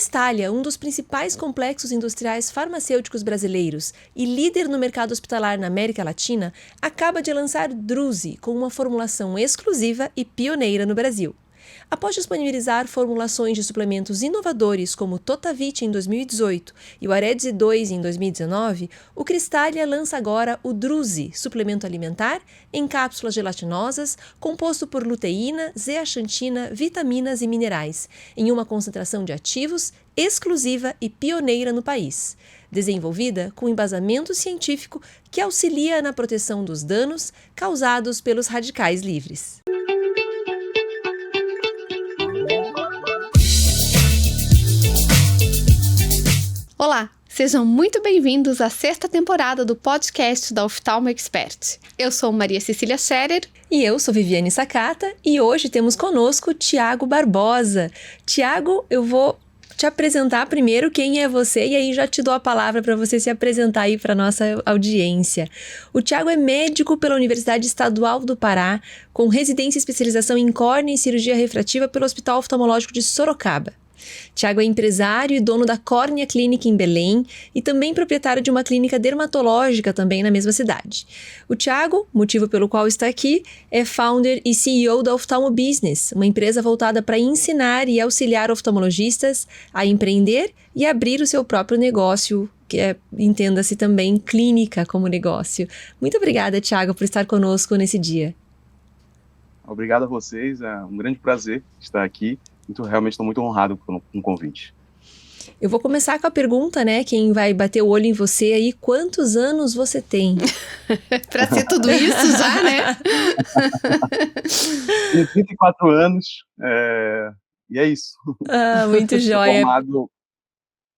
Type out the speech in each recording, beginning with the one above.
Cristália, um dos principais complexos industriais farmacêuticos brasileiros e líder no mercado hospitalar na América Latina, acaba de lançar Druzy com uma formulação exclusiva e pioneira no Brasil. Após disponibilizar formulações de suplementos inovadores como o Totavit em 2018 e o Aredze 2 em 2019, o Cristália lança agora o Druzy, suplemento alimentar em cápsulas gelatinosas, composto por luteína, zeaxantina, vitaminas e minerais, em uma concentração de ativos exclusiva e pioneira no país. Desenvolvida com embasamento científico que auxilia na proteção dos danos causados pelos radicais livres. Olá, sejam muito bem-vindos à sexta temporada do podcast da Oftalmo Expert. Eu sou Maria Cecília Scherer. E eu sou Viviane Sakata e hoje temos conosco Tiago Barbosa. Tiago, eu vou te apresentar primeiro quem é você e aí já te dou a palavra para você se apresentar aí para nossa audiência. O Tiago é médico pela Universidade Estadual do Pará, com residência e especialização em córnea e cirurgia refrativa pelo Hospital Oftalmológico de Sorocaba. Tiago é empresário e dono da Córnea Clinic em Belém e também proprietário de uma clínica dermatológica também na mesma cidade. O Tiago, motivo pelo qual está aqui, é founder e CEO da Oftalmo Business, uma empresa voltada para ensinar e auxiliar oftalmologistas a empreender e abrir o seu próprio negócio, que entenda-se também clínica como negócio. Muito obrigada, Tiago, por estar conosco nesse dia. Obrigado a vocês, é um grande prazer estar aqui. Realmente estou muito honrado com o convite. Eu vou começar com a pergunta, né? Quem vai bater o olho em você aí, quantos anos você tem? Para ser tudo isso já, né? Tenho 34 anos, e é isso. Ah, muito joia.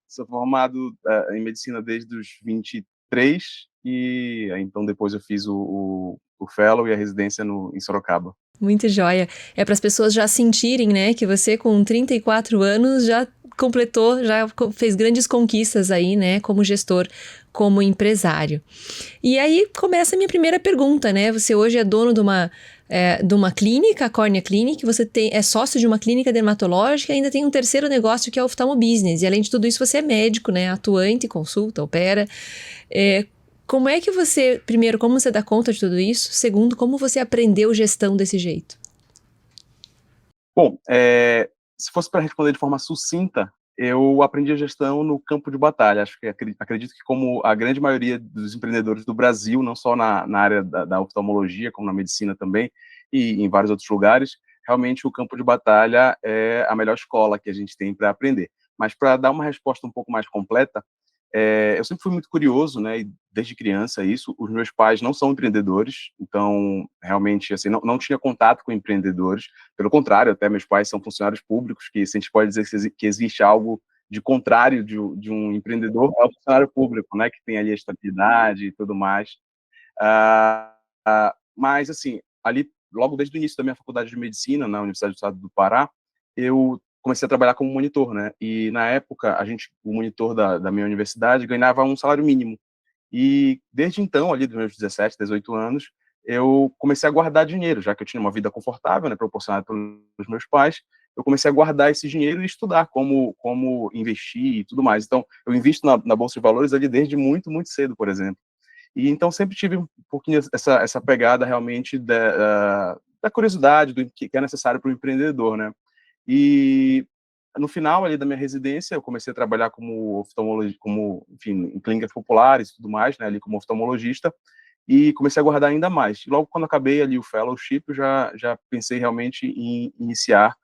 Sou formado em medicina desde os 23 e então depois eu fiz o fellow e a residência em Sorocaba. Muito joia. É para as pessoas já sentirem, né, que você com 34 anos já completou, já fez grandes conquistas aí, né, como gestor, como empresário. E aí começa a minha primeira pergunta, né? Você hoje é dono de uma clínica, a Córnea Clinic, você é sócio de uma clínica dermatológica e ainda tem um terceiro negócio que é o Oftalmo Business. E além de tudo isso, você é médico, né, atuante, consulta, opera. Como é que você, primeiro, como você dá conta de tudo isso? Segundo, como você aprendeu gestão desse jeito? Bom, se fosse para responder de forma sucinta, eu aprendi a gestão no campo de batalha. Acredito que como a grande maioria dos empreendedores do Brasil, não só na área da oftalmologia, como na medicina também, e em vários outros lugares, realmente o campo de batalha é a melhor escola que a gente tem para aprender. Mas para dar uma resposta um pouco mais completa, eu sempre fui muito curioso, né, e desde criança isso. Os meus pais não são empreendedores, então realmente assim não tinha contato com empreendedores. Pelo contrário, até meus pais são funcionários públicos, que se a gente pode dizer que existe algo de contrário de um empreendedor, é o funcionário público, né, que tem ali a estabilidade e tudo mais. Mas assim, ali logo desde o início da minha faculdade de medicina na Universidade do Estado do Pará, eu comecei a trabalhar como monitor, né? E na época, o monitor da minha universidade ganhava um salário mínimo. E desde então, ali dos meus 17, 18 anos, eu comecei a guardar dinheiro, já que eu tinha uma vida confortável, né, proporcionada pelos meus pais. Eu comecei a guardar esse dinheiro e estudar como investir e tudo mais. Então, eu invisto na Bolsa de Valores ali desde muito, muito cedo, por exemplo. E então sempre tive um pouquinho essa pegada realmente da curiosidade, do que é necessário para o empreendedor, né? E no final ali da minha residência, eu comecei a trabalhar como oftalmologista, enfim, em clínicas populares e tudo mais, né, ali como oftalmologista, e comecei a guardar ainda mais. E logo quando acabei ali o fellowship, eu já pensei realmente em iniciar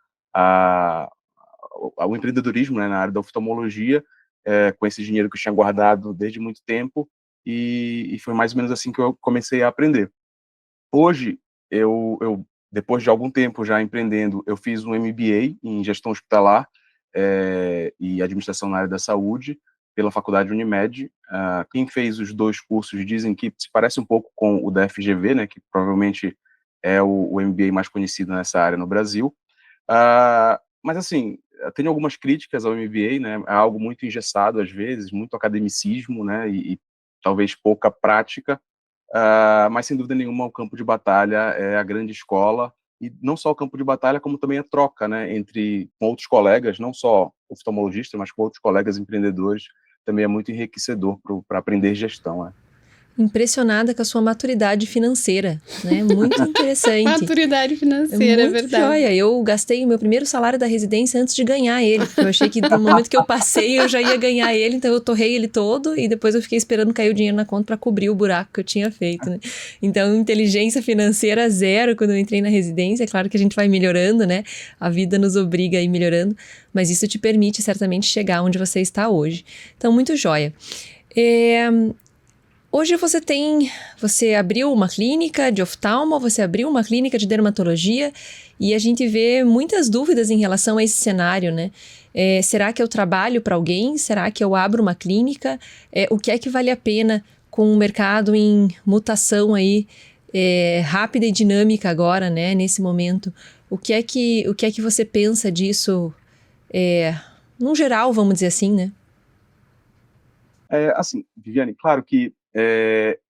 o empreendedorismo, né, na área da oftalmologia, com esse dinheiro que eu tinha guardado desde muito tempo, e foi mais ou menos assim que eu comecei a aprender. Hoje, depois de algum tempo já empreendendo, eu fiz um MBA em gestão hospitalar e administração na área da saúde pela Faculdade Unimed. Quem fez os dois cursos dizem que se parece um pouco com o da FGV, né, que provavelmente é o MBA mais conhecido nessa área no Brasil. Mas assim, eu tenho algumas críticas ao MBA, né, é algo muito engessado às vezes, muito academicismo, né, e talvez pouca prática. Mas sem dúvida nenhuma o campo de batalha é a grande escola e não só o campo de batalha, como também a troca, né, com outros colegas, não só oftalmologistas, mas com outros colegas empreendedores, também é muito enriquecedor para aprender gestão. Impressionada com a sua maturidade financeira, né? Muito interessante. Maturidade financeira, é muito verdade. Joia. Eu gastei o meu primeiro salário da residência antes de ganhar ele, porque eu achei que no momento que eu passei eu já ia ganhar ele, então eu torrei ele todo e depois eu fiquei esperando cair o dinheiro na conta para cobrir o buraco que eu tinha feito, né? Então, inteligência financeira zero quando eu entrei na residência. Claro que a gente vai melhorando, né? A vida nos obriga a ir melhorando, mas isso te permite certamente chegar onde você está hoje. Então, muito joia. Hoje você abriu uma clínica de oftalmo, você abriu uma clínica de dermatologia e a gente vê muitas dúvidas em relação a esse cenário, né? Será que eu trabalho para alguém? Será que eu abro uma clínica? O que é que vale a pena com o mercado em mutação aí, rápida e dinâmica agora, né? Nesse momento. O que é que você pensa disso, num geral, vamos dizer assim, né? Assim, Viviane, claro que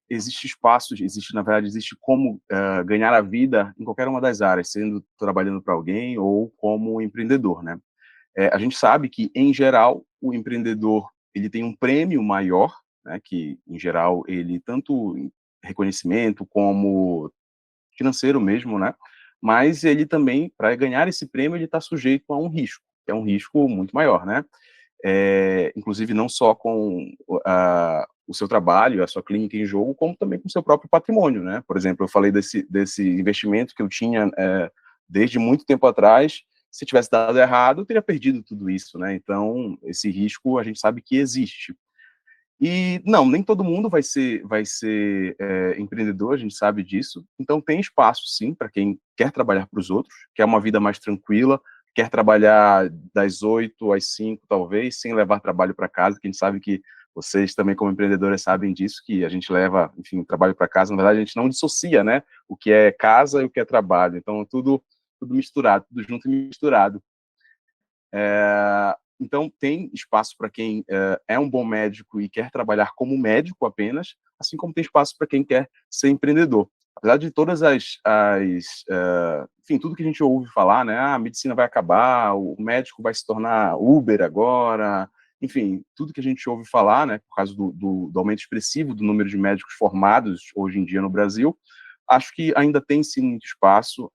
existe espaço, na verdade, existe como ganhar a vida em qualquer uma das áreas, sendo trabalhando para alguém ou como empreendedor, né? A gente sabe que, em geral, o empreendedor ele tem um prêmio maior, né? Que, em geral, ele tanto em reconhecimento como financeiro mesmo, né? Mas ele também, para ganhar esse prêmio, ele está sujeito a um risco, que é um risco muito maior, né? Inclusive não só com o seu trabalho, a sua clínica em jogo, como também com o seu próprio patrimônio, né? Por exemplo, eu falei desse investimento que eu tinha desde muito tempo atrás. Se tivesse dado errado, eu teria perdido tudo isso, né? Então, esse risco a gente sabe que existe. E não, nem todo mundo vai ser empreendedor, a gente sabe disso. Então, tem espaço, sim, para quem quer trabalhar para os outros, quer uma vida mais tranquila, quer trabalhar das 8 às 5, talvez, sem levar trabalho para casa, que a gente sabe que vocês também, como empreendedores, sabem disso, que a gente leva, enfim, trabalho para casa. Na verdade, a gente não dissocia, né? O que é casa e o que é trabalho. Então, tudo misturado, tudo junto e misturado. Então, tem espaço para quem é um bom médico e quer trabalhar como médico apenas, assim como tem espaço para quem quer ser empreendedor. Apesar de todas enfim, tudo que a gente ouve falar, né? A medicina vai acabar, o médico vai se tornar Uber agora, enfim, tudo que a gente ouve falar, né? Por causa do aumento expressivo do número de médicos formados hoje em dia no Brasil, acho que ainda tem sim muito espaço.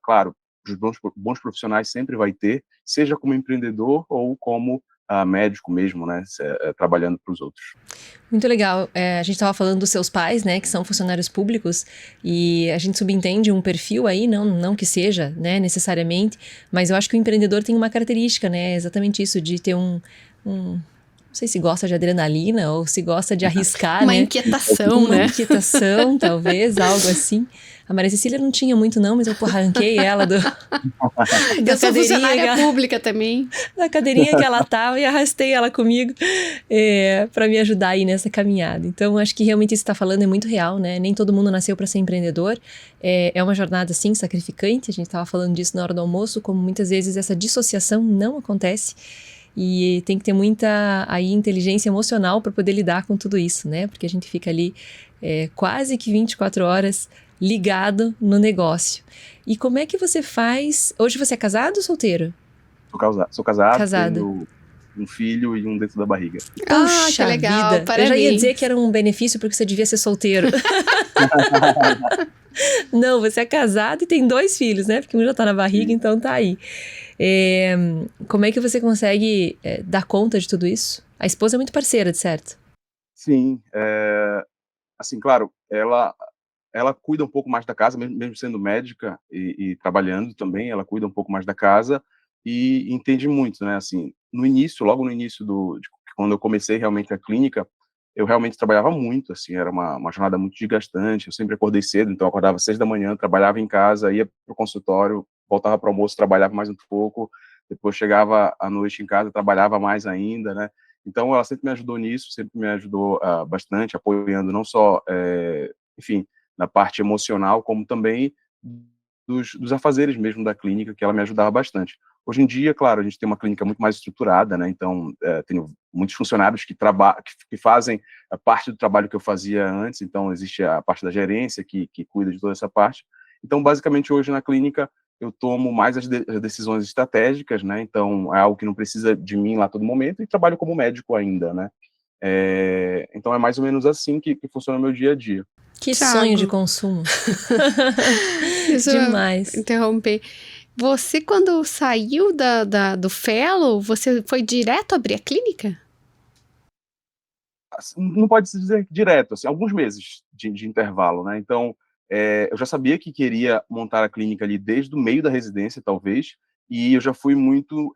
Claro, os bons profissionais sempre vai ter, seja como empreendedor ou como médico mesmo, né, trabalhando para os outros. Muito legal. A gente estava falando dos seus pais, né, que são funcionários públicos, e a gente subentende um perfil aí, não que seja, né, necessariamente, mas eu acho que o empreendedor tem uma característica, né, exatamente isso, de ter não sei se gosta de adrenalina ou se gosta de arriscar, uma né? inquietação, uma né? inquietação, talvez, algo assim. A Maria Cecília não tinha muito não, mas eu arranquei ela da Eu sou funcionária pública também. Da cadeirinha que ela tava e arrastei ela comigo para me ajudar aí nessa caminhada. Então, acho que realmente isso que você tá falando é muito real, né? Nem todo mundo nasceu para ser empreendedor. É uma jornada, sim, sacrificante. A gente tava falando disso na hora do almoço, como muitas vezes essa dissociação não acontece. E tem que ter muita aí inteligência emocional para poder lidar com tudo isso, né? Porque a gente fica ali quase que 24 horas ligado no negócio. E como é que você faz? Hoje você é casado ou solteiro? Sou casado, tenho um filho e um dentro da barriga. Puxa, que legal, vida. parabéns. Eu já ia dizer que era um benefício porque você devia ser solteiro. Não, você é casado e tem 2 filhos, né? Porque um já tá na barriga, então tá aí. Como é que você consegue dar conta de tudo isso? A esposa é muito parceira, de certo? Sim, assim, claro, ela cuida um pouco mais da casa, mesmo sendo médica e trabalhando também, ela cuida um pouco mais da casa e entende muito, né? Assim, logo no início quando eu comecei realmente a clínica, eu realmente trabalhava muito, assim, era uma jornada muito desgastante. Eu sempre acordei cedo, então eu acordava às 6 da manhã, trabalhava em casa, ia para o consultório, voltava para o almoço, trabalhava mais um pouco, depois chegava à noite em casa, trabalhava mais ainda, né? Então, ela sempre me ajudou nisso, sempre me ajudou bastante, apoiando não só, enfim, na parte emocional, como também dos afazeres mesmo da clínica, que ela me ajudava bastante. Hoje em dia, claro, a gente tem uma clínica muito mais estruturada, né? Então, tenho muitos funcionários que fazem a parte do trabalho que eu fazia antes, então existe a parte da gerência que cuida de toda essa parte, Então, basicamente, hoje na clínica, eu tomo mais as decisões estratégicas, né? Então, é algo que não precisa de mim lá a todo momento, e trabalho como médico ainda, né? Então, é mais ou menos assim que funciona o meu dia a dia. Que Thiago. sonho de consumo. Deixa Demais. eu interromper. Você, quando saiu do fellow, você foi direto abrir a clínica? Não pode se dizer direto, assim, alguns meses de intervalo, né? Então, eu já sabia que queria montar a clínica ali desde o meio da residência, talvez, e eu já fui muito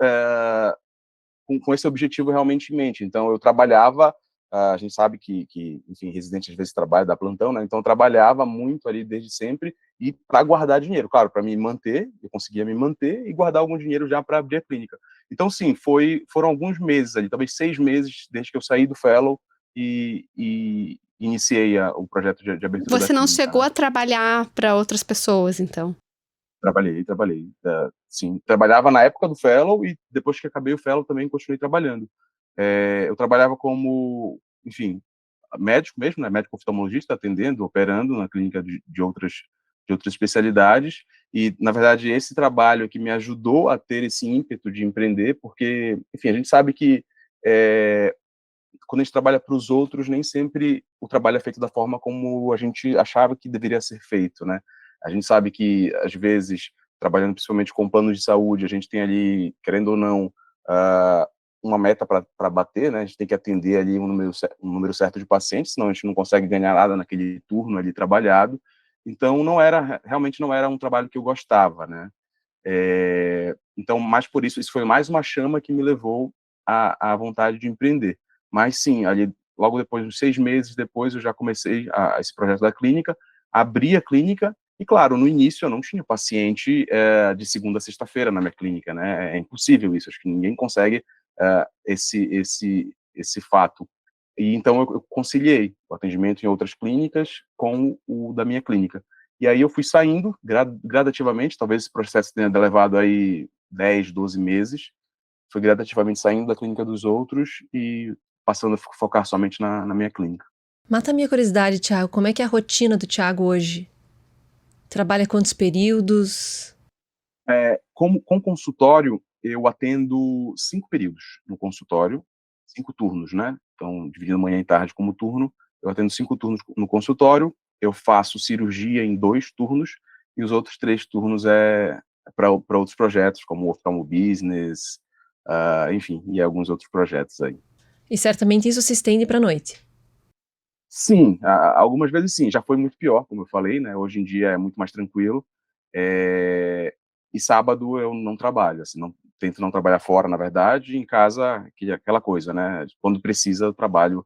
com esse objetivo realmente em mente. Então, eu trabalhava, a gente sabe que enfim, residente às vezes trabalha, dá plantão, né? Então, eu trabalhava muito ali desde sempre e para guardar dinheiro, claro, para me manter, eu conseguia me manter e guardar algum dinheiro já para abrir a clínica. Então, sim, foram alguns meses ali, talvez 6 meses desde que eu saí do fellow e iniciei o projeto de abertura da Você não clínica, chegou né? a trabalhar para outras pessoas, então? Trabalhei. Sim, trabalhava na época do fellow e depois que acabei o fellow também continuei trabalhando. Eu trabalhava como, enfim, médico mesmo, né? Médico oftalmologista, atendendo, operando na clínica de outras especialidades. E, na verdade, esse trabalho é que me ajudou a ter esse ímpeto de empreender, porque, enfim, a gente sabe que quando a gente trabalha para os outros, nem sempre o trabalho é feito da forma como a gente achava que deveria ser feito, né? A gente sabe que, às vezes, trabalhando principalmente com planos de saúde, a gente tem ali, querendo ou não, uma meta para bater, né? A gente tem que atender ali um número certo de pacientes, senão a gente não consegue ganhar nada naquele turno ali trabalhado. Então, realmente não era um trabalho que eu gostava, né? Então, mais por isso foi mais uma chama que me levou à vontade de empreender. Mas sim, ali, logo depois, uns 6 meses depois, eu já comecei esse projeto da clínica, abri a clínica, e claro, no início eu não tinha paciente de segunda a sexta-feira na minha clínica, né? É impossível isso, acho que ninguém consegue esse fato. E então eu conciliei o atendimento em outras clínicas com o da minha clínica. E aí eu fui saindo gradativamente, talvez esse processo tenha levado aí 10, 12 meses, fui gradativamente saindo da clínica dos outros e passando a focar somente na minha clínica. Mata a minha curiosidade, Thiago. Como é que é a rotina do Thiago hoje? Trabalha quantos períodos? Com consultório, eu atendo 5 períodos no consultório, 5 turnos, né? Então, dividindo manhã e tarde como turno, eu atendo 5 turnos no consultório, eu faço cirurgia em 2 turnos, e os outros 3 turnos para outros projetos, como o Oftalmo Business, enfim, e alguns outros projetos aí. E certamente isso se estende para a noite. Sim, algumas vezes sim, já foi muito pior, como eu falei, né? Hoje em dia é muito mais tranquilo. E sábado eu não trabalho, assim, tento não trabalhar fora, na verdade, em casa, aquela coisa, né? Quando precisa, eu trabalho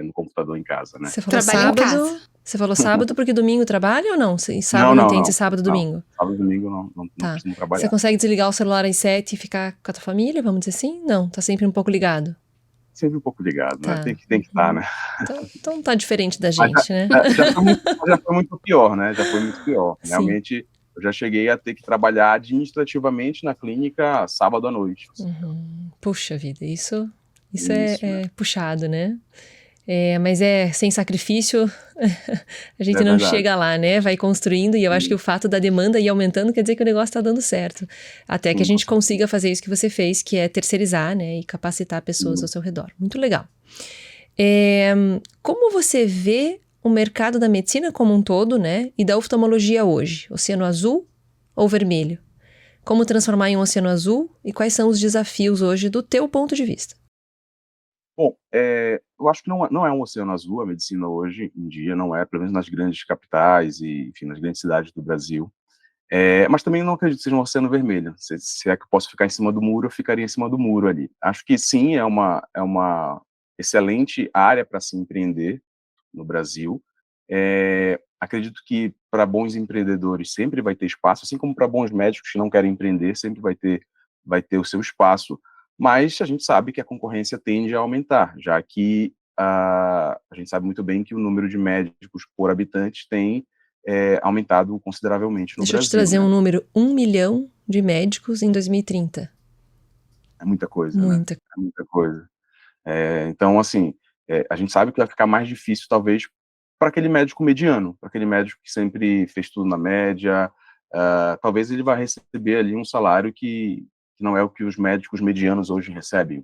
no computador em casa, né? Você falou Trabalha em sábado. casa. Você falou sábado porque domingo trabalha ou não? E sábado Não, entende sábado e não. domingo? Sábado e domingo não Tá. costumo Você trabalhar. consegue desligar o celular às 7 e ficar com a tua família, vamos dizer assim? Não, tá sempre um pouco ligado. Sempre um pouco ligado, né? Tá. Tem que estar, né? Então tá diferente da Mas gente, né? já foi muito pior, né? Já foi muito pior. Sim. Realmente, eu já cheguei a ter que trabalhar administrativamente na clínica sábado à noite. Puxa vida, isso Isso, né? é puxado, né? Mas sem sacrifício, a gente É não verdade. chega lá, né? Vai construindo, e eu acho Sim. que o fato da demanda ir aumentando quer dizer que o negócio tá dando certo. Até que a Sim, gente com certeza. consiga fazer isso que você fez, que é terceirizar, né? E capacitar pessoas ao seu redor. Muito legal. Como você vê o mercado da medicina como um todo, né? E da oftalmologia hoje? Oceano azul ou vermelho? Como transformar em um oceano azul? E quais são os desafios hoje do teu ponto de vista? Bom, eu acho que não é um oceano azul a medicina hoje em dia, não é, pelo menos nas grandes capitais e, enfim, nas grandes cidades do Brasil. Mas também não acredito que seja um oceano vermelho. Se é que eu posso ficar em cima do muro, eu ficaria em cima do muro ali. Acho que sim, é uma excelente área para se empreender no Brasil. Acredito que para bons empreendedores sempre vai ter espaço, assim como para bons médicos que não querem empreender, sempre vai ter o seu espaço. Mas a gente sabe que a concorrência tende a aumentar, já que a gente sabe muito bem que o número de médicos por habitante tem aumentado consideravelmente no Deixa eu te Brasil, trazer né? um número: 1 milhão de médicos em 2030. É muita coisa, né? Muita. É muita coisa. Então, assim, a gente sabe que vai ficar mais difícil, talvez, para aquele médico mediano, para aquele médico que sempre fez tudo na média, talvez ele vai receber ali um salário que não é o que os médicos medianos hoje recebem,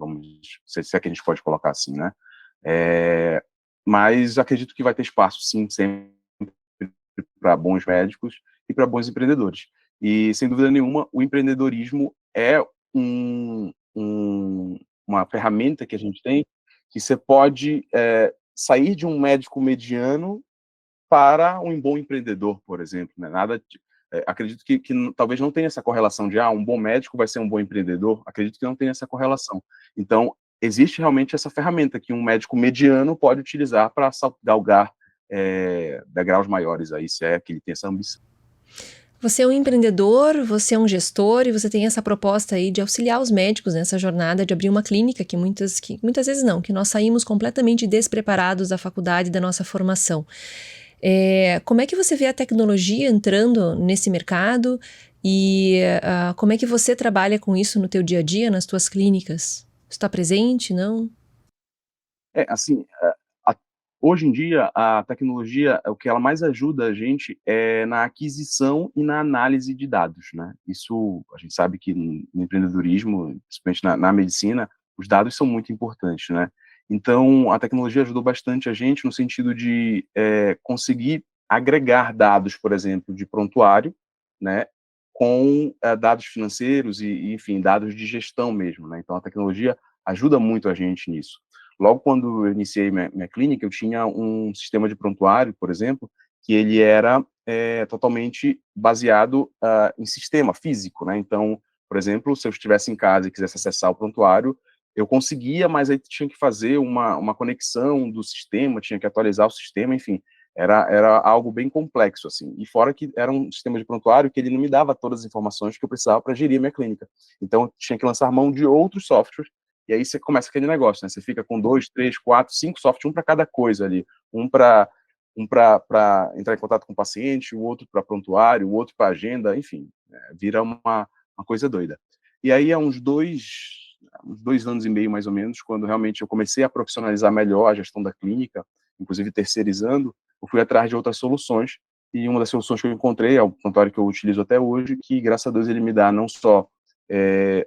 se é que a gente pode colocar assim, né? Mas acredito que vai ter espaço, sim, sempre para bons médicos e para bons empreendedores. E, sem dúvida nenhuma, o empreendedorismo é uma ferramenta que a gente tem que você pode sair de um médico mediano para um bom empreendedor, por exemplo. Né? Acredito que talvez não tenha essa correlação de um bom médico vai ser um bom empreendedor. Acredito que não tenha essa correlação. Então, existe realmente essa ferramenta que um médico mediano pode utilizar para galgar degraus maiores, aí, se é que ele tem essa ambição. Você é um empreendedor, você é um gestor e você tem essa proposta aí de auxiliar os médicos nessa jornada de abrir uma clínica que muitas vezes não, que nós saímos completamente despreparados da faculdade, da nossa formação. Como é que você vê a tecnologia entrando nesse mercado e como é que você trabalha com isso no teu dia a dia, nas tuas clínicas? Está presente, não? Assim, hoje em dia, a tecnologia, o que ela mais ajuda a gente é na aquisição e na análise de dados, né? Isso, a gente sabe que no empreendedorismo, principalmente na medicina, os dados são muito importantes, né? Então, a tecnologia ajudou bastante a gente no sentido de conseguir agregar dados, por exemplo, de prontuário, né, com dados financeiros e, enfim, dados de gestão mesmo, né? Então, a tecnologia ajuda muito a gente nisso. Logo quando eu iniciei minha clínica, eu tinha um sistema de prontuário, por exemplo, que ele era totalmente baseado em sistema físico, né? Então, por exemplo, se eu estivesse em casa e quisesse acessar o prontuário, eu conseguia, mas aí tinha que fazer uma conexão do sistema, tinha que atualizar o sistema, enfim, era algo bem complexo, assim. E fora que era um sistema de prontuário que ele não me dava todas as informações que eu precisava para gerir a minha clínica. Então, eu tinha que lançar mão de outros softwares, e aí você começa aquele negócio, né? Você fica com 2, 3, 4, 5 softwares, um para cada coisa ali. Um para entrar em contato com o paciente, o outro para prontuário, o outro para agenda, enfim, vira uma coisa doida. E aí, há uns dois anos e meio, mais ou menos, quando realmente eu comecei a profissionalizar melhor a gestão da clínica, inclusive terceirizando, eu fui atrás de outras soluções, e uma das soluções que eu encontrei é o prontuário que eu utilizo até hoje, que, graças a Deus, ele me dá não só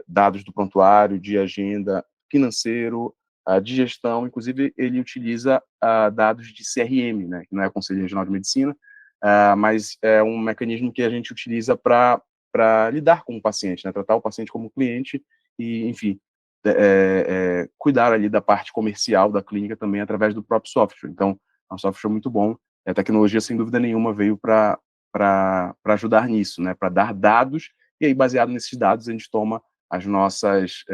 dados do prontuário, de agenda, financeiro, de gestão, inclusive ele utiliza dados de CRM, né, que não é o Conselho Regional de Medicina, mas é um mecanismo que a gente utiliza para lidar com o paciente, né, tratar o paciente como cliente e, enfim, cuidar ali da parte comercial da clínica também através do próprio software. Então, é um software muito bom. A tecnologia, sem dúvida nenhuma, veio para ajudar nisso, né, para dar dados, e aí, baseado nesses dados, a gente toma as nossas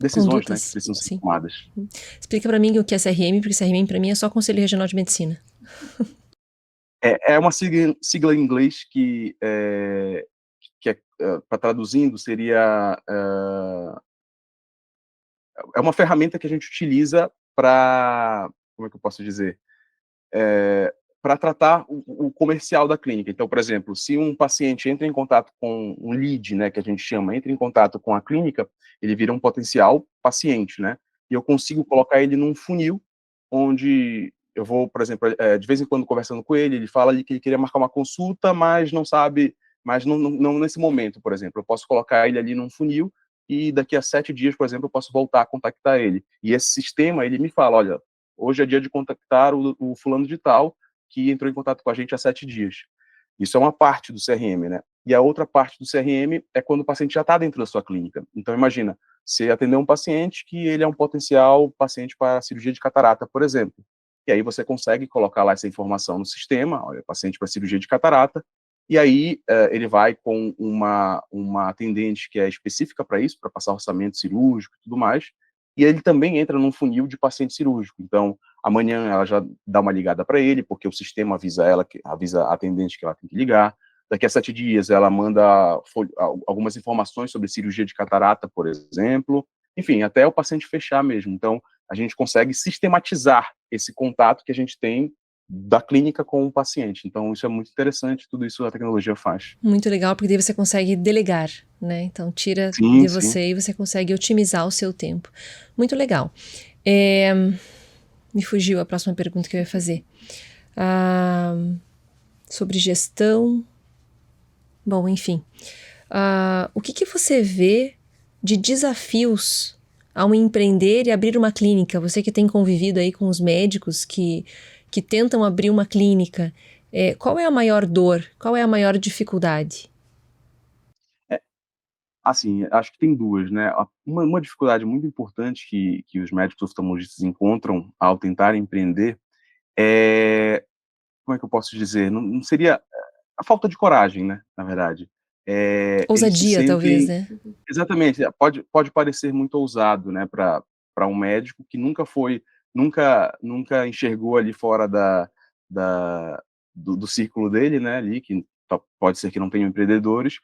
decisões, Condutas, né, que precisam ser sim. tomadas. Explica para mim o que é CRM, porque CRM para mim é só Conselho Regional de Medicina. É uma sigla em inglês que para traduzindo, seria é uma ferramenta que a gente utiliza para, como é que eu posso dizer, para tratar o comercial da clínica. Então, por exemplo, se um paciente entra em contato com um lead, né, que a gente chama, entra em contato com a clínica, ele vira um potencial paciente, né? E eu consigo colocar ele num funil, onde eu vou, por exemplo, de vez em quando conversando com ele, ele fala ali que ele queria marcar uma consulta, mas não sabe, mas não nesse momento, por exemplo. Eu posso colocar ele ali num funil e daqui a 7 dias, por exemplo, eu posso voltar a contactar ele. E esse sistema, ele me fala, olha, hoje é dia de contactar o fulano de tal, que entrou em contato com a gente há 7 dias. Isso é uma parte do CRM, né? E a outra parte do CRM é quando o paciente já está dentro da sua clínica. Então, imagina, você atendeu um paciente que ele é um potencial paciente para cirurgia de catarata, por exemplo. E aí você consegue colocar lá essa informação no sistema, olha, paciente para cirurgia de catarata, e aí ele vai com uma atendente que é específica para isso, para passar orçamento cirúrgico e tudo mais, e ele também entra num funil de paciente cirúrgico. Então, amanhã ela já dá uma ligada para ele, porque o sistema avisa a atendente que ela tem que ligar. Daqui a 7 dias ela manda algumas informações sobre cirurgia de catarata, por exemplo. Enfim, até o paciente fechar mesmo. Então, a gente consegue sistematizar esse contato que a gente tem da clínica com o paciente. Então, isso é muito interessante, tudo isso a tecnologia faz. Muito legal, porque daí você consegue delegar, né? Então, tira Sim, de sim. você e você consegue otimizar o seu tempo. Muito legal. Me fugiu a próxima pergunta que eu ia fazer. Ah, sobre gestão. Bom, enfim. O que você vê de desafios ao empreender e abrir uma clínica? Você que tem convivido aí com os médicos que tentam abrir uma clínica, qual é a maior dor? Qual é a maior dificuldade? Assim, acho que tem duas, né? Uma dificuldade muito importante que os médicos oftalmologistas encontram ao tentar empreender é, como é que eu posso dizer? Não seria a falta de coragem, né? Na verdade, eles se Ousadia, talvez, sentem né? exatamente. Pode parecer muito ousado, né? Para um médico que nunca enxergou ali fora do círculo dele, né? Ali que pode ser que não tenham empreendedores.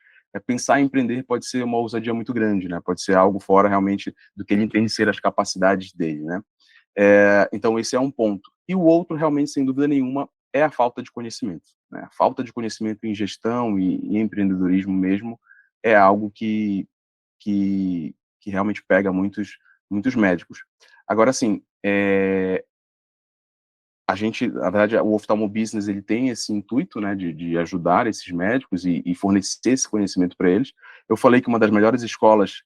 Pensar em empreender pode ser uma ousadia muito grande, né? Pode ser algo fora realmente do que ele entende ser as capacidades dele, né? Então esse é um ponto. E o outro, realmente, sem dúvida nenhuma, é a falta de conhecimento, né? A falta de conhecimento em gestão e empreendedorismo mesmo é algo que realmente pega muitos médicos. Agora, assim, a gente, na verdade, o Oftalmo Business, ele tem esse intuito, né, de ajudar esses médicos e fornecer esse conhecimento para eles. Eu falei que uma das melhores escolas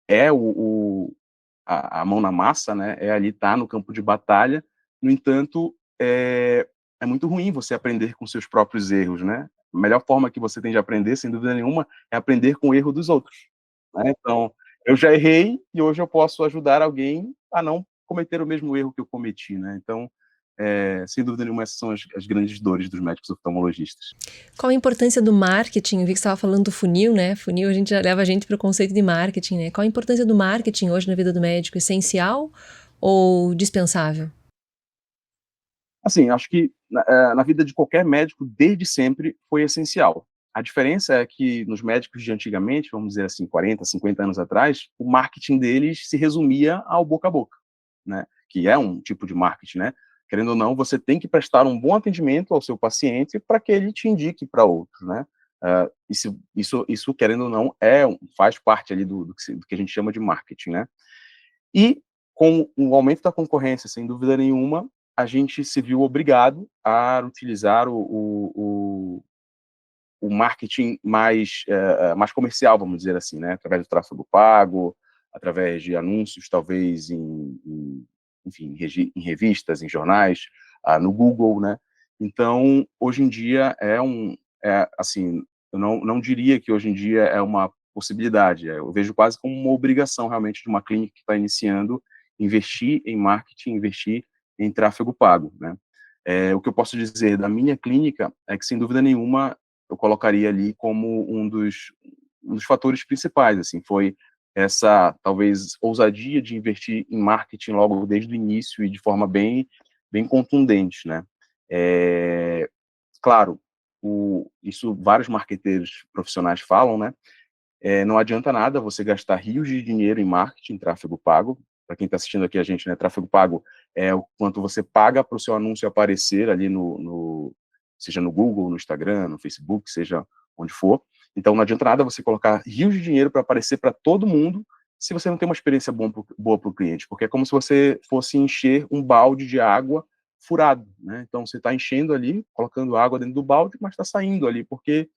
é a mão na massa, né, é ali estar no campo de batalha. No entanto, é muito ruim você aprender com seus próprios erros, né? A melhor forma que você tem de aprender, sem dúvida nenhuma, é aprender com o erro dos outros, né? Então, eu já errei e hoje eu posso ajudar alguém a não cometer o mesmo erro que eu cometi, né? Então, sem dúvida nenhuma, essas são as grandes dores dos médicos oftalmologistas. Qual a importância do marketing? Eu vi que você estava falando do funil, né? Funil, a gente já leva a gente para o conceito de marketing, né? Qual a importância do marketing hoje na vida do médico? Essencial ou dispensável? Assim, acho que na vida de qualquer médico, desde sempre, foi essencial. A diferença é que nos médicos de antigamente, vamos dizer assim, 40, 50 anos atrás, o marketing deles se resumia ao boca a boca, né? Que é um tipo de marketing, né? Querendo ou não, você tem que prestar um bom atendimento ao seu paciente para que ele te indique para outros, né? Isso, querendo ou não, faz parte ali do que a gente chama de marketing, né? E com o aumento da concorrência, sem dúvida nenhuma, a gente se viu obrigado a utilizar o marketing mais comercial, vamos dizer assim, né? Através do tráfego pago, através de anúncios, talvez enfim, em revistas, em jornais, no Google, né? Então, hoje em dia assim, eu não diria que hoje em dia é uma possibilidade. Eu vejo quase como uma obrigação realmente de uma clínica que está iniciando investir em marketing, investir em tráfego pago, né? O que eu posso dizer da minha clínica é que, sem dúvida nenhuma, eu colocaria ali como um dos fatores principais, assim, foi essa, talvez, ousadia de investir em marketing logo desde o início e de forma bem contundente, né? Claro, isso vários marqueteiros profissionais falam, né? Não adianta nada você gastar rios de dinheiro em marketing, tráfego pago. Para quem está assistindo aqui a gente, né, tráfego pago é o quanto você paga para o seu anúncio aparecer ali seja no Google, no Instagram, no Facebook, seja onde for. Então não adianta nada você colocar rios de dinheiro para aparecer para todo mundo se você não tem uma experiência boa para o cliente, porque é como se você fosse encher um balde de água furado, né? Então você está enchendo ali, colocando água dentro do balde, mas está saindo ali, porque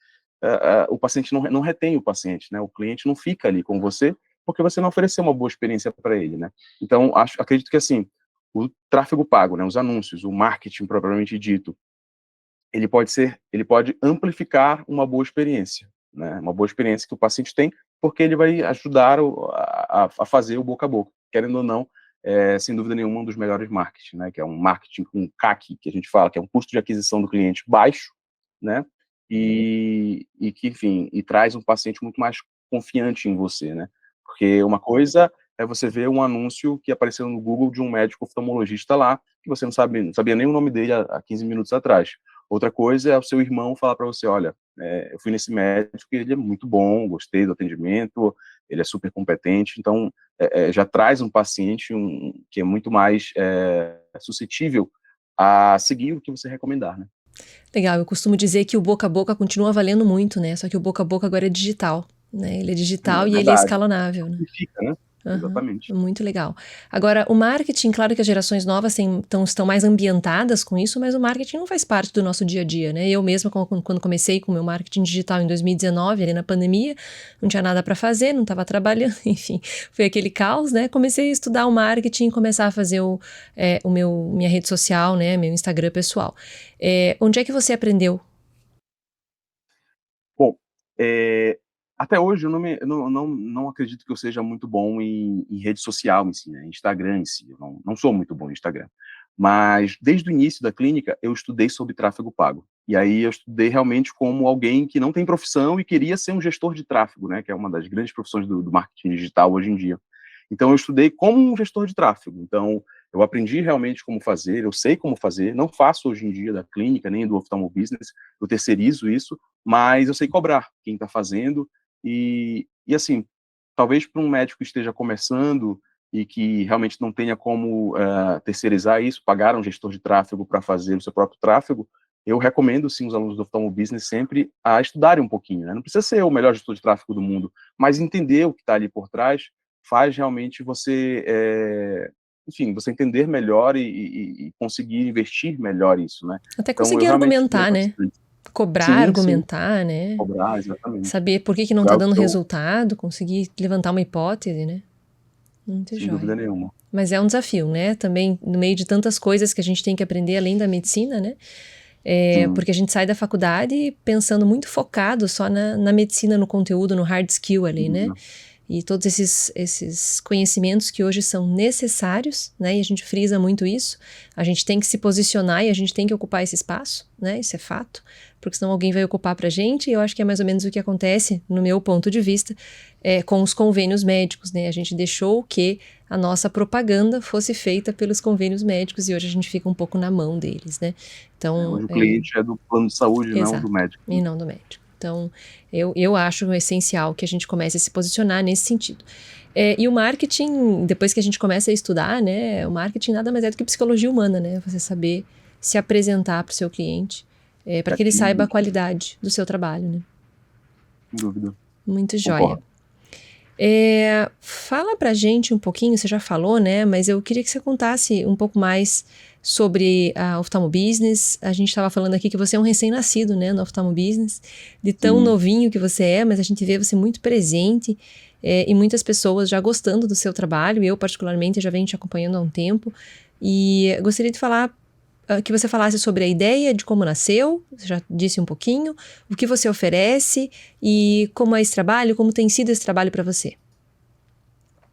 o paciente não retém o paciente, né? O cliente não fica ali com você porque você não ofereceu uma boa experiência para ele, né? Então, acredito que, assim, o tráfego pago, né, os anúncios, o marketing propriamente dito, ele pode amplificar uma boa experiência, né? Uma boa experiência que o paciente tem, porque ele vai ajudar a fazer o boca a boca, querendo ou não, sem dúvida nenhuma, um dos melhores marketing, né? Que é um marketing com CAC, que a gente fala, que é um custo de aquisição do cliente baixo, né? E que, enfim, traz um paciente muito mais confiante em você, né? Porque uma coisa é você ver um anúncio que apareceu no Google de um médico oftalmologista lá, que você não sabia nem o nome dele há 15 minutos atrás. Outra coisa é o seu irmão falar para você, olha, eu fui nesse médico e ele é muito bom, gostei do atendimento, ele é super competente, então já traz um paciente que é muito mais suscetível a seguir o que você recomendar, né? Legal, eu costumo dizer que o boca a boca continua valendo muito, né? Só que o boca a boca agora é digital, né? Ele é digital e ele é Verdade. escalonável, né? Amplifica, né? Exatamente. Muito legal. Agora, o marketing, claro que as gerações novas estão mais ambientadas com isso, mas o marketing não faz parte do nosso dia a dia, né? Eu mesma, quando comecei com o meu marketing digital em 2019, ali na pandemia, não tinha nada para fazer, não estava trabalhando, enfim, foi aquele caos, né? Comecei a estudar o marketing, começar a fazer minha rede social, né? Meu Instagram pessoal. Onde é que você aprendeu? Bom, até hoje eu não acredito que eu seja muito bom em rede social em si, né, Instagram em si, eu não sou muito bom em Instagram. Mas desde o início da clínica eu estudei sobre tráfego pago. E aí eu estudei realmente como alguém que não tem profissão e queria ser um gestor de tráfego, né, que é uma das grandes profissões do marketing digital hoje em dia. Então eu estudei como um gestor de tráfego. Então eu aprendi realmente como fazer, eu sei como fazer, não faço hoje em dia da clínica, nem do Oftalmo Business, eu terceirizo isso, mas eu sei cobrar quem está fazendo, e assim, talvez para um médico que esteja começando e que realmente não tenha como terceirizar isso, pagar um gestor de tráfego para fazer o seu próprio tráfego, eu recomendo sim os alunos do Oftalmo Business sempre a estudarem um pouquinho, né? Não precisa ser o melhor gestor de tráfego do mundo, mas entender o que está ali por trás faz realmente você, enfim, você entender melhor e conseguir investir melhor isso, né? Até Então eu conseguir realmente estudei argumentar, né? bastante. Cobrar, Sim, argumentar, né? cobrar, exatamente. Saber por que não Foi tá algo dando que eu, resultado, conseguir levantar uma hipótese, né? Muito sem dúvida joia. nenhuma. Mas é um desafio, né? Também no meio de tantas coisas que a gente tem que aprender além da medicina, né? Sim, Porque a gente sai da faculdade pensando muito focado só na medicina, no conteúdo, no hard skill sem ali, né? dúvida. E todos esses conhecimentos que hoje são necessários, né? E a gente frisa muito isso. A gente tem que se posicionar e a gente tem que ocupar esse espaço, né? Isso é fato, porque senão alguém vai ocupar pra gente. E eu acho que é mais ou menos o que acontece, no meu ponto de vista, com os convênios médicos, né? A gente deixou que a nossa propaganda fosse feita pelos convênios médicos e hoje a gente fica um pouco na mão deles, né? Então, Hoje o cliente é do plano de saúde, não do exato, médico, e né? não do médico. Então, eu acho essencial que a gente comece a se posicionar nesse sentido. E o marketing, depois que a gente começa a estudar, né, o marketing nada mais é do que psicologia humana, né? Você saber se apresentar para o seu cliente, para que ele saiba a Criativo, qualidade do seu trabalho, né? sem dúvida. Muito joia. Concordo. Fala pra gente um pouquinho, você já falou, né? Mas eu queria que você contasse um pouco mais sobre a Oftalmo Business. A gente estava falando aqui que você é um recém-nascido, né, no Oftalmo Business, de tão Sim. novinho que você é, mas a gente vê você muito presente e muitas pessoas já gostando do seu trabalho. Eu, particularmente, já venho te acompanhando há um tempo. E gostaria de falar que você falasse sobre a ideia de como nasceu, você já disse um pouquinho, o que você oferece e como é esse trabalho, como tem sido esse trabalho para você.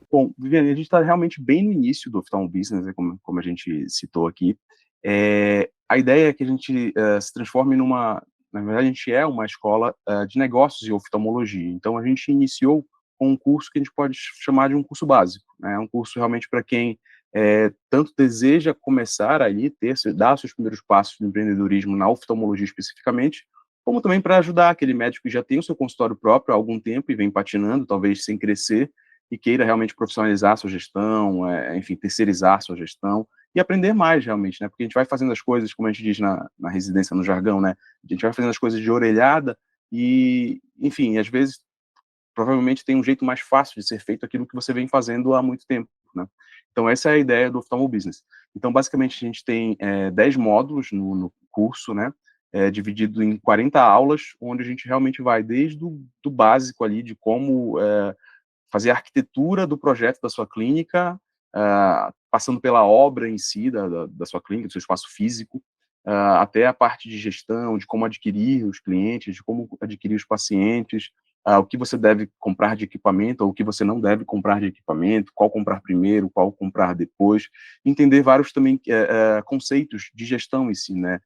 Bom, Viviane, a gente está realmente bem no início do Oftalmo Business, né, como a gente citou aqui. A ideia é que a gente se transforme na verdade, a gente é uma escola de negócios e oftalmologia. Então, a gente iniciou com um curso que a gente pode chamar de um curso básico, né? Um curso realmente para quem tanto deseja começar ali, dar seus primeiros passos no empreendedorismo na oftalmologia especificamente, como também para ajudar aquele médico que já tem o seu consultório próprio há algum tempo e vem patinando, talvez sem crescer, e queira realmente profissionalizar a sua gestão, enfim, terceirizar a sua gestão e aprender mais realmente, né? Porque a gente vai fazendo as coisas, como a gente diz na residência, no jargão, né? A gente vai fazendo as coisas de orelhada e, enfim, às vezes, provavelmente tem um jeito mais fácil de ser feito aquilo que você vem fazendo há muito tempo, né? Então, essa é a ideia do Oftalmo Business. Então, basicamente, a gente tem 10 módulos no curso, né? Dividido em 40 aulas, onde a gente realmente vai desde do básico ali, de como fazer a arquitetura do projeto da sua clínica, passando pela obra em si da sua clínica, do seu espaço físico, até a parte de gestão, de como adquirir os clientes, de como adquirir os pacientes, o que você deve comprar de equipamento, ou o que você não deve comprar de equipamento, qual comprar primeiro, qual comprar depois, entender vários também conceitos de gestão em si, né?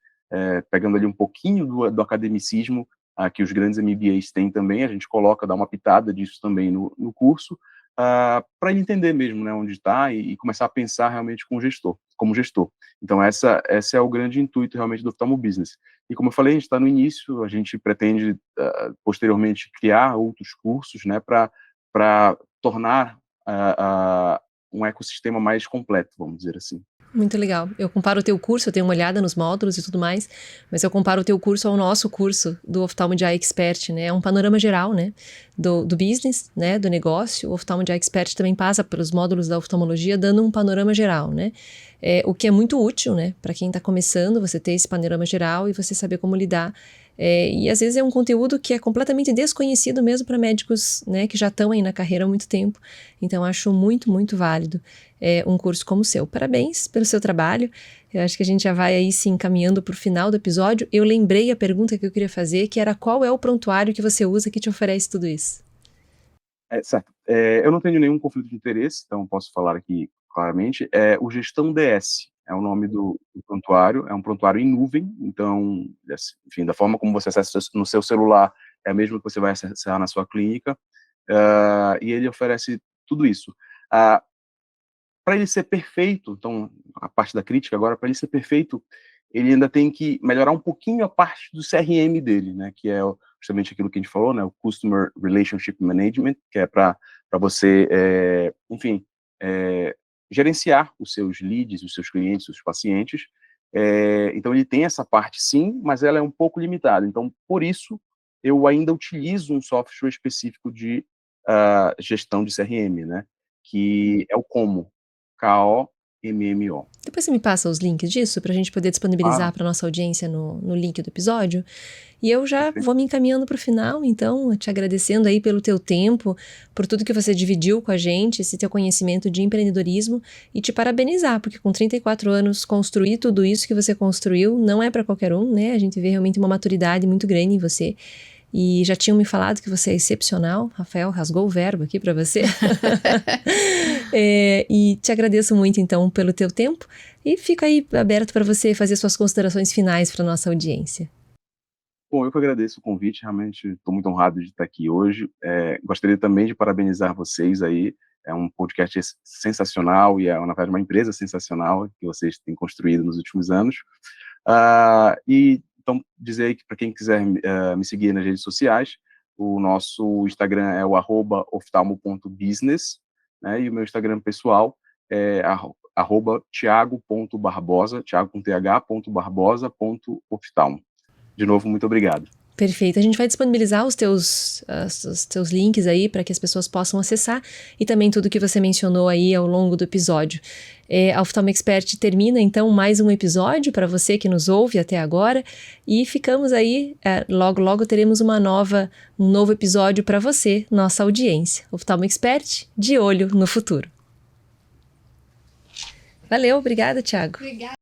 Pegando ali um pouquinho do academicismo, que os grandes MBAs têm também, a gente dá uma pitada disso também no curso, para ele entender mesmo, né, onde está e começar a pensar realmente como gestor. Então, essa é o grande intuito realmente do Oftalmo Business. E como eu falei, a gente está no início, a gente pretende posteriormente criar outros cursos, né, para tornar um ecossistema mais completo, vamos dizer assim. Muito legal. Eu comparo o teu curso, eu tenho uma olhada nos módulos e tudo mais, mas eu comparo o teu curso ao nosso curso do Oftalmo de Eye Expert, né? É um panorama geral, né? do business, né, do negócio. O Oftalmo Expert também passa pelos módulos da oftalmologia, dando um panorama geral, né? O que é muito útil, né, para quem está começando, você ter esse panorama geral e você saber como lidar. E às vezes é um conteúdo que é completamente desconhecido mesmo para médicos, né, que já estão aí na carreira há muito tempo. Então, acho muito, muito válido um curso como o seu. Parabéns pelo seu trabalho. Eu acho que a gente já vai aí se encaminhando para o final do episódio. Eu lembrei a pergunta que eu queria fazer, que era qual é o prontuário que você usa que te oferece tudo isso? Certo. Eu não tenho nenhum conflito de interesse, então posso falar aqui claramente. O Gestão DS é o nome do prontuário, é um prontuário em nuvem, então, enfim, da forma como você acessa no seu celular, é a mesma que você vai acessar na sua clínica, e ele oferece tudo isso. Para ele ser perfeito, então, a parte da crítica agora, para ele ser perfeito, ele ainda tem que melhorar um pouquinho a parte do CRM dele, né, que é justamente aquilo que a gente falou, né, o Customer Relationship Management, que é para você, enfim, gerenciar os seus leads, os seus clientes, os pacientes. Então, ele tem essa parte, sim, mas ela é um pouco limitada. Então, por isso, eu ainda utilizo um software específico de gestão de CRM, né, que é o Commo. Commo. Depois você me passa os links disso para a gente poder disponibilizar para nossa audiência no link do episódio. E eu já vou me encaminhando para o final, então, te agradecendo aí pelo teu tempo, por tudo que você dividiu com a gente, esse teu conhecimento de empreendedorismo, e te parabenizar, porque com 34 anos construir tudo isso que você construiu não é para qualquer um, né? A gente vê realmente uma maturidade muito grande em você. E já tinham me falado que você é excepcional. Rafael rasgou o verbo aqui para você. E te agradeço muito, então, pelo teu tempo. E fico aí aberto para você fazer suas considerações finais para nossa audiência. Bom, eu que agradeço o convite. Realmente estou muito honrado de estar aqui hoje. Gostaria também de parabenizar vocês aí. É um podcast sensacional e é, na verdade, uma empresa sensacional que vocês têm construído nos últimos anos. Então, dizer aí que para quem quiser me seguir nas redes sociais, o nosso Instagram é o @oftalmo.business, né, e o meu Instagram pessoal é @thiago.barbosa, Thiago com th.barbosa.oftalmo. De novo, muito obrigado. Perfeito. A gente vai disponibilizar os teus links aí para que as pessoas possam acessar e também tudo que você mencionou aí ao longo do episódio. A Oftalmo Expert termina então mais um episódio para você que nos ouve até agora e ficamos aí, logo teremos um novo episódio para você, nossa audiência. Oftalmo Expert, de olho no futuro. Valeu, obrigada, Thiago. Obrigada.